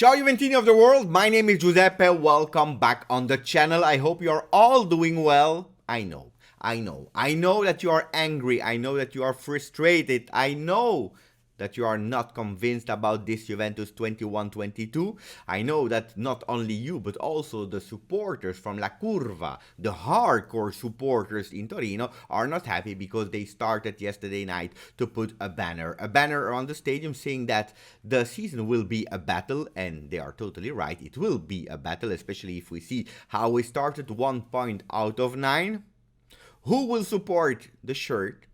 Ciao Juventini of the world, my name is Giuseppe, welcome back on the channel. I hope you are all doing well. I know that you are angry, I know that you are frustrated, I know that you are not convinced about this Juventus 21-22. I know that not only you, but also the supporters from La Curva, the hardcore supporters in Torino, are not happy because they started yesterday night to put a banner around the stadium saying that the season will be a battle, and they are totally right, it will be a battle, especially if we see how we started 1 point out of 9. Who will support the shirt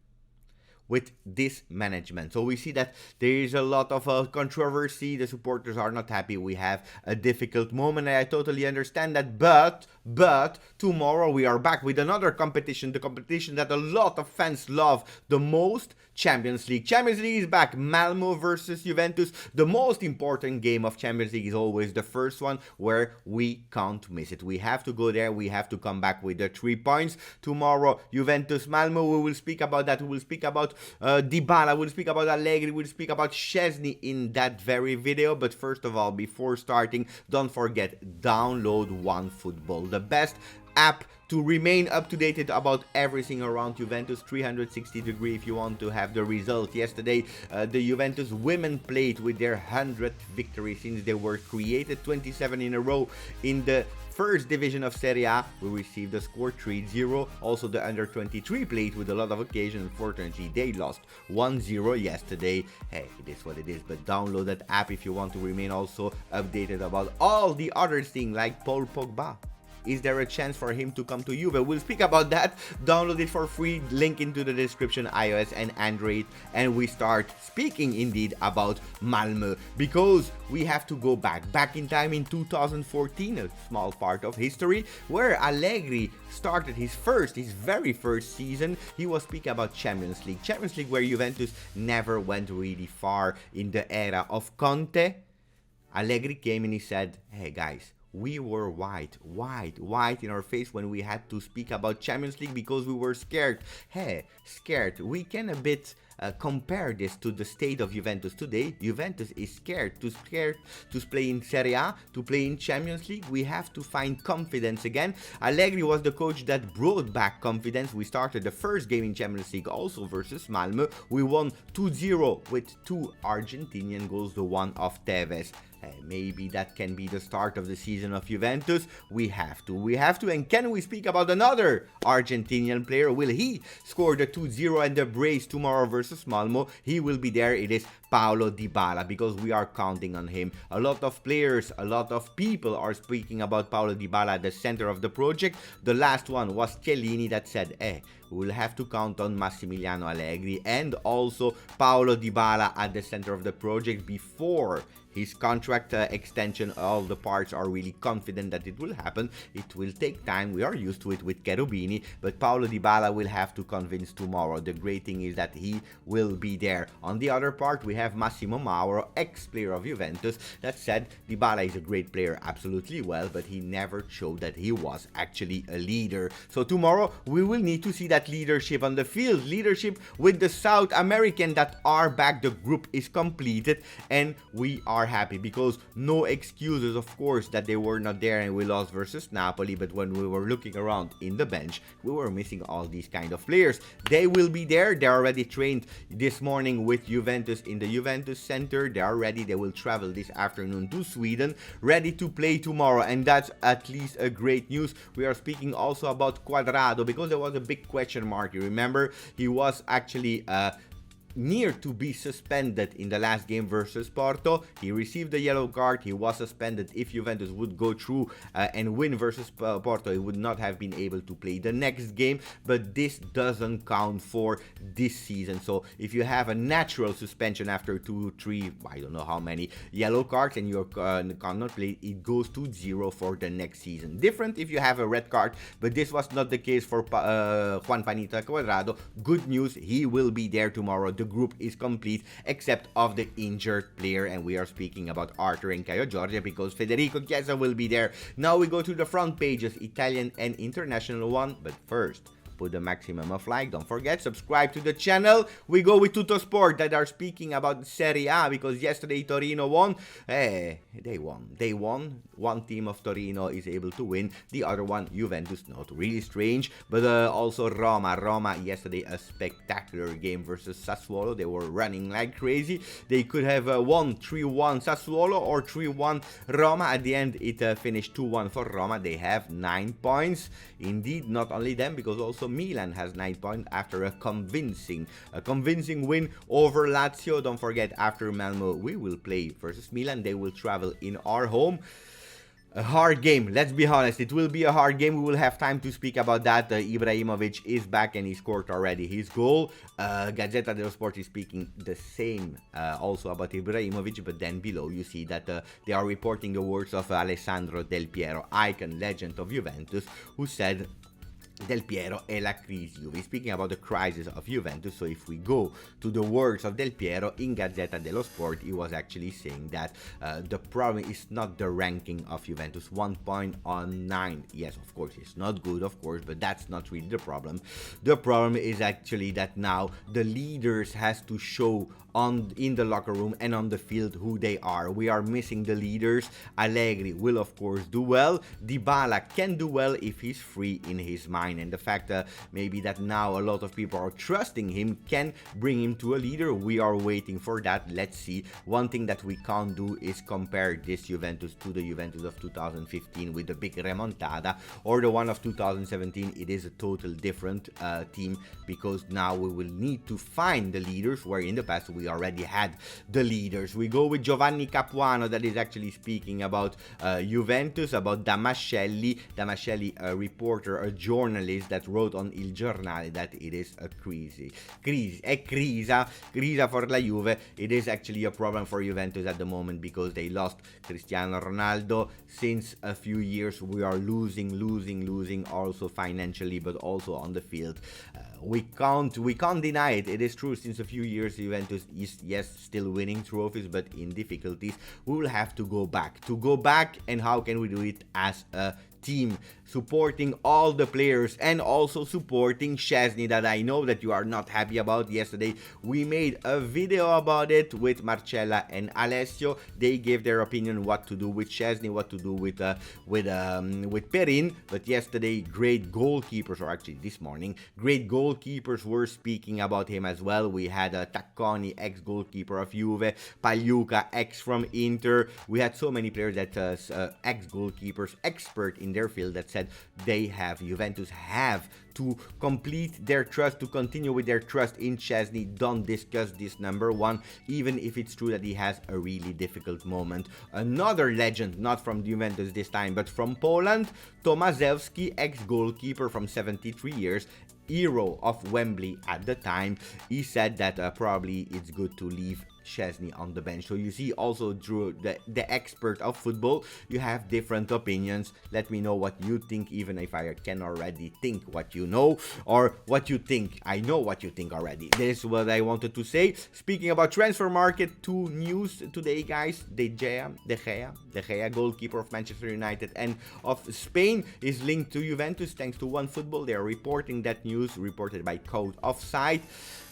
with this management? So we see that there is a lot of controversy. The supporters are not happy. We have a difficult moment, and I totally understand that. But tomorrow we are back with another competition, the competition that a lot of fans love the most, Champions League. Champions League is back. Malmo versus Juventus. The most important game of Champions League is always the first one, where we can't miss it. We have to go there. We have to come back with the 3 points. Tomorrow, Juventus, Malmo. We will speak about that. We will speak about Dybala. We'll speak about Allegri. We'll speak about Szczesny in that very video. But first of all, before starting, don't forget, download OneFootball, the best app to remain up to date about everything around Juventus, 360 degree if you want to have the result. Yesterday, the Juventus women played with their 100th victory since they were created, 27 in a row in the first division of Serie A. We received a score 3-0. Also, the under-23 played with a lot of occasion. Unfortunately, they lost 1-0 yesterday. Hey, it is what it is, but download that app if you want to remain also updated about all the other things like Paul Pogba. Is there a chance for him to come to Juve? We'll speak about that. Download it for free. Link into the description, iOS and Android. And we start speaking indeed about Malmo, because we have to go back in time in 2014, a small part of history, where Allegri started his very first season. He was speaking about Champions League, where Juventus never went really far in the era of Conte. Allegri came and he said, hey guys, we were white in our face when we had to speak about Champions League because we were scared. Hey, scared. We can a bit compare this to the state of Juventus today. Juventus is scared to play in Serie A, to play in Champions League. We have to find confidence again. Allegri was the coach that brought back confidence. We started the first game in Champions League also versus Malmo. We won 2-0 with 2 Argentinian goals, the one of Tevez. Maybe that can be the start of the season of Juventus. We have to. And can we speak about another Argentinian player? Will he score the 2-0 and the brace tomorrow versus Malmo? He will be there. It is Paulo Dybala, because we are counting on him. A lot of players, a lot of people are speaking about Paulo Dybala at the center of the project. The last one was Chiellini that said, we'll have to count on Massimiliano Allegri and also Paulo Dybala at the center of the project before his contract extension. All the parts are really confident that it will happen. It will take time. We are used to it with Cherubini, but Paulo Dybala will have to convince tomorrow. The great thing is that he will be there. On the other part, we have Massimo Mauro, ex-player of Juventus, that said Dybala is a great player, absolutely well, but he never showed that he was actually a leader. So tomorrow we will need to see that leadership on the field, leadership with the South American that are back. The group is completed and we are happy, because no excuses, of course, that they were not there and we lost versus Napoli. But when we were looking around in the bench, we were missing all these kind of players. They will be there. They already trained this morning with Juventus in the Juventus Center. They are ready. They will travel this afternoon to Sweden, ready to play tomorrow, and that's at least a great news. We are speaking also about Cuadrado, because there was a big question mark. You remember, he was actually near to be suspended in the last game versus Porto. He received the yellow card. He was suspended. If Juventus would go through and win versus Porto, he would not have been able to play the next game, but this doesn't count for this season. So if you have a natural suspension after 2, 3, I don't know how many yellow cards, and you cannot play, it goes to 0 for the next season. Different if you have a red card, but this was not the case for Juan Panita Cuadrado. Good news, he will be there tomorrow. The group is complete except of the injured player, and we are speaking about Arthur and Caio Giorgia, because Federico Chiesa will be there. Now we go to the front pages, Italian and international one, but first put the maximum of like. Don't forget, subscribe to the channel. We go with Tutto Sport that are speaking about Serie A because yesterday Torino won. They won. One team of Torino is able to win. The other one, Juventus, not really strange. But also Roma yesterday, a spectacular game versus Sassuolo. They were running like crazy. They could have won 3-1 Sassuolo or 3-1 Roma. At the end, it finished 2-1 for Roma. They have 9 points. Indeed, not only them, because also Milan has 9 points after a convincing win over Lazio. Don't forget, after Malmo, we will play versus Milan. They will travel in our home. A hard game, let's be honest, it will be a hard game. We will have time to speak about that. Ibrahimovic is back and he scored already his goal. Gazzetta dello Sport is speaking the same also about Ibrahimovic, but then below you see that they are reporting the words of Alessandro Del Piero, icon, legend of Juventus, who said Del Piero e la crisi Juve. Speaking about the crisis of Juventus, so if we go to the words of Del Piero in Gazzetta dello Sport, he was actually saying that the problem is not the ranking of Juventus, 1 point on 9. Yes, of course, it's not good, of course, but that's not really the problem. The problem is actually that now the leaders has to show in the locker room and on the field who they are. We are missing the leaders. Allegri will of course do well. Dybala can do well if he's free in his mind, and the fact maybe that now a lot of people are trusting him can bring him to a leader. We are waiting for that. Let's see. One thing that we can't do is compare this Juventus to the Juventus of 2015 with the big remontada, or the one of 2017. It is a total different team, because now we will need to find the leaders, where in the past we already had the leaders. We go with Giovanni Capuano, that is actually speaking about Juventus, about Damascelli, a reporter, a journalist that wrote on Il Giornale that it is a crisi for la Juve. It is actually a problem for Juventus at the moment because they lost Cristiano Ronaldo. Since a few years we are losing also financially, but also on the field. We can't deny it. It is true, since a few years Juventus is, yes, still winning trophies, but in difficulties. We will have to go back, and how can we do it? As a team, supporting all the players and also supporting Szczesny, that I know that you are not happy about. Yesterday we made a video about it with Marcella and Alessio. They gave their opinion what to do with Szczesny, what to do with Perin. But yesterday, great goalkeepers, or actually this morning, great goalkeepers were speaking about him as well. We had Tacconi, ex-goalkeeper of Juve, Pagliuca, ex from Inter. We had so many players that ex-goalkeepers, expert in their field, that said Juventus have to complete their trust, to continue with their trust in Szczesny. Don't discuss this number one, even if it's true that he has a really difficult moment. Another legend, not from Juventus this time, but from Poland, Tomaszewski, ex-goalkeeper from 73 years, hero of Wembley at the time. He said that probably it's good to leave Szczesny on the bench. So you see, also Drew, the expert of football, you have different opinions. Let me know what you think, even if I can already think what you know, or what you think. I know what you think already. This is what I wanted to say. Speaking about transfer market, 2 news today, guys. De Gea, goalkeeper of Manchester United and of Spain, is linked to Juventus thanks to OneFootball. They are reporting that news, reported by Code Offside.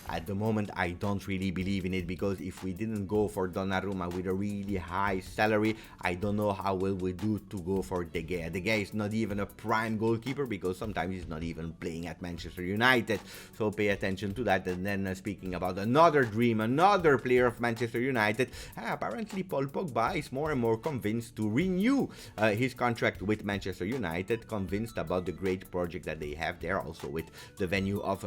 At the moment, I don't really believe in it, because if we didn't go for Donnarumma with a really high salary, I don't know how will we do to go for De Gea. De Gea is not even a prime goalkeeper, because sometimes he's not even playing at Manchester United. So pay attention to that. And then speaking about another dream, another player of Manchester United, apparently Paul Pogba is more and more convinced to renew his contract with Manchester United, convinced about the great project that they have there, also with the venue of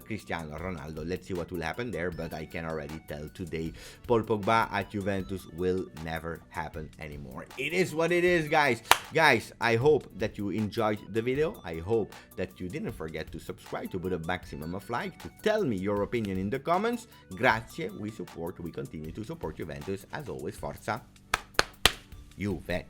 Cristiano Ronaldo. Let's see what will happen there, but I can already tell today Paul Pogba at Juventus will never happen anymore. It is what it is, guys. I hope that you enjoyed the video. I hope that you didn't forget to subscribe, to put a maximum of like, to tell me your opinion in the comments. Grazie, we continue to support Juventus. As always, Forza Juve.